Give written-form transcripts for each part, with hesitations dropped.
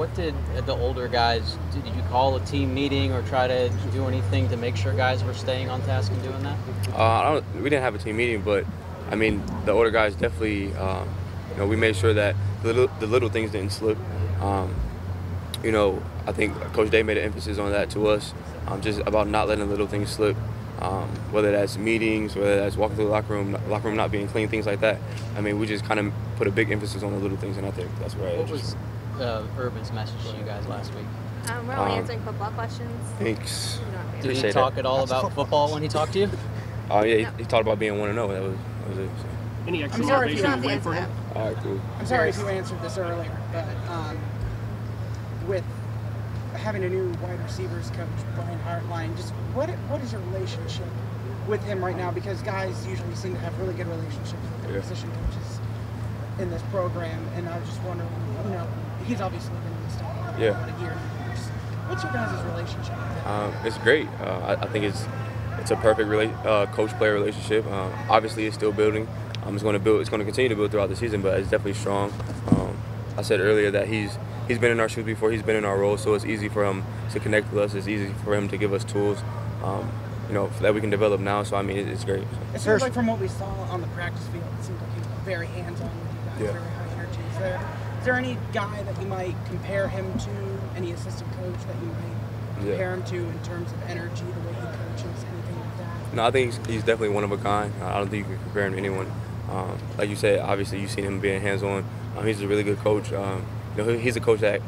what did the older guys, did you call a team meeting or try to do anything to make sure guys were staying on task and doing that? We didn't have a team meeting, but I mean, the older guys definitely, we made sure that the little things didn't slip. I think Coach Day made an emphasis on that to us, just about not letting little things slip, whether that's meetings, whether that's walking through the locker room not being clean, things like that. I mean, we just kind of put a big emphasis on the little things, and I think that's right. What was Urban's message to you guys last week? We're only answering football questions. Thanks. Did he talk at all about football when he talked to you? Yeah, he talked about being 1-0. That was it. So. Any extra motivation to win for him? All right, cool. I'm sorry if you answered this earlier, but with having a new wide receivers coach, Brian Hartline, just what is your relationship with him right now? Because guys usually seem to have really good relationships with their position coaches in this program, and I was just wondering, he's obviously been in this town for about a year now. What's your guys' relationship with him? It's great. I think it's a perfect coach-player relationship. Obviously, it's still building. It's going to continue to build throughout the season, but it's definitely strong. I said earlier that he's been in our shoes before. He's been in our role, so it's easy for him to connect with us. It's easy for him to give us tools, that we can develop now. So I mean, it's great. It seems like from what we saw on the practice field, it seems like he's very hands-on with you guys, very high energy. Is there any guy that you might compare him to? Any assistant coach that you might compare him to in terms of energy, the way he coaches, anything like that? No, I think he's definitely one of a kind. I don't think you can compare him to anyone. Like you said, obviously you've seen him being hands-on. He's a really good coach. He's a coach that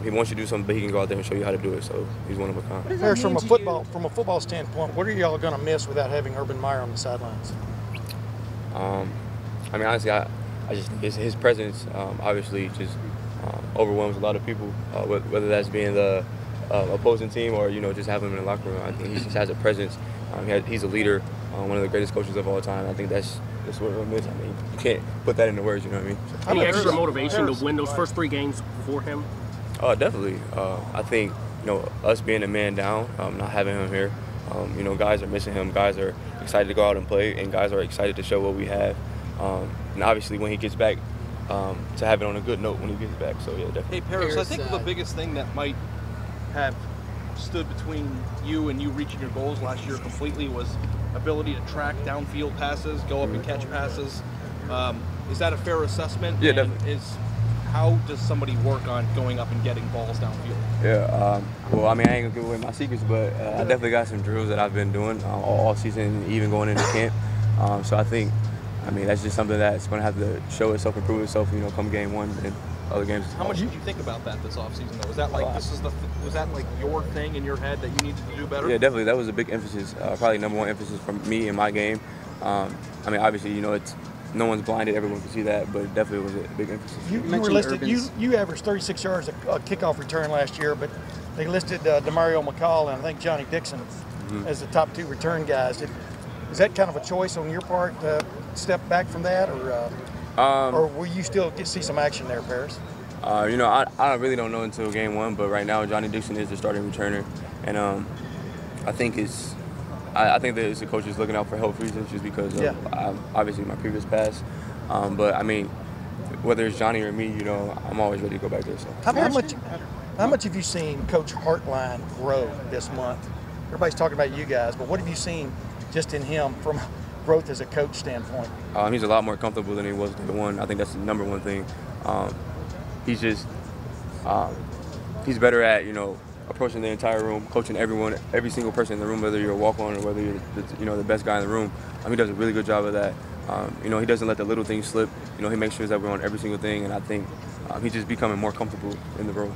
he wants you to do something, but he can go out there and show you how to do it. So he's one of a kind. Parris, from a football standpoint, what are y'all going to miss without having Urban Meyer on the sidelines? I mean, honestly, I just think his presence obviously just overwhelms a lot of people, whether that's being the opposing team or just having him in the locker room. I think he just has a presence. He's a leader, one of the greatest coaches of all time. I think that's what we'll miss. I mean, you can't put that into words. You know what I mean? So, any extra motivation to win those first 3 games for him? Definitely. I think us being a man down, not having him here, guys are missing him. Guys are excited to go out and play, and guys are excited to show what we have. And obviously, when he gets back, to have it on a good note when he gets back. So yeah, definitely. Hey Parris, I think the biggest thing that might have stood between you and you reaching your goals last year completely was ability to track downfield passes, go up and catch passes. Is that a fair assessment? Yeah, definitely. How does somebody work on going up and getting balls downfield? Yeah, well, I mean, I ain't gonna give away my secrets, but I definitely got some drills that I've been doing all season, even going into camp. So I think, that's just something that's going to have to show itself, improve itself, come game 1 and other games. How much did you think about that this offseason, though? Was that like was that like your thing in your head that you needed to do better? Yeah, definitely. That was a big emphasis, probably number 1 emphasis for me in my game. Obviously, it's no one's blinded, everyone can see that, but it definitely was a big emphasis. You were listed. You averaged 36 yards a kickoff return last year, but they listed DeMario McCall and I think Johnny Dixon as the top 2 return guys. Is that kind of a choice on your part to step back from that, or will you still see some action there, Parris? I really don't know until game 1, but right now Johnny Dixon is the starting returner, and I think that the coach is looking out for health reasons, just because of obviously my previous pass. But whether it's Johnny or me, I'm always ready to go back there. So how much have you seen Coach Hartline grow this month? Everybody's talking about you guys, but what have you seen just in him from growth as a coach standpoint? He's a lot more comfortable than he was day 1. I think that's the number 1 thing. He's better at approaching the entire room, coaching every single person in the room, whether you're a walk-on or whether you're the best guy in the room. He does a really good job of that. He doesn't let the little things slip. He makes sure that we're on every single thing, and I think he's just becoming more comfortable in the role.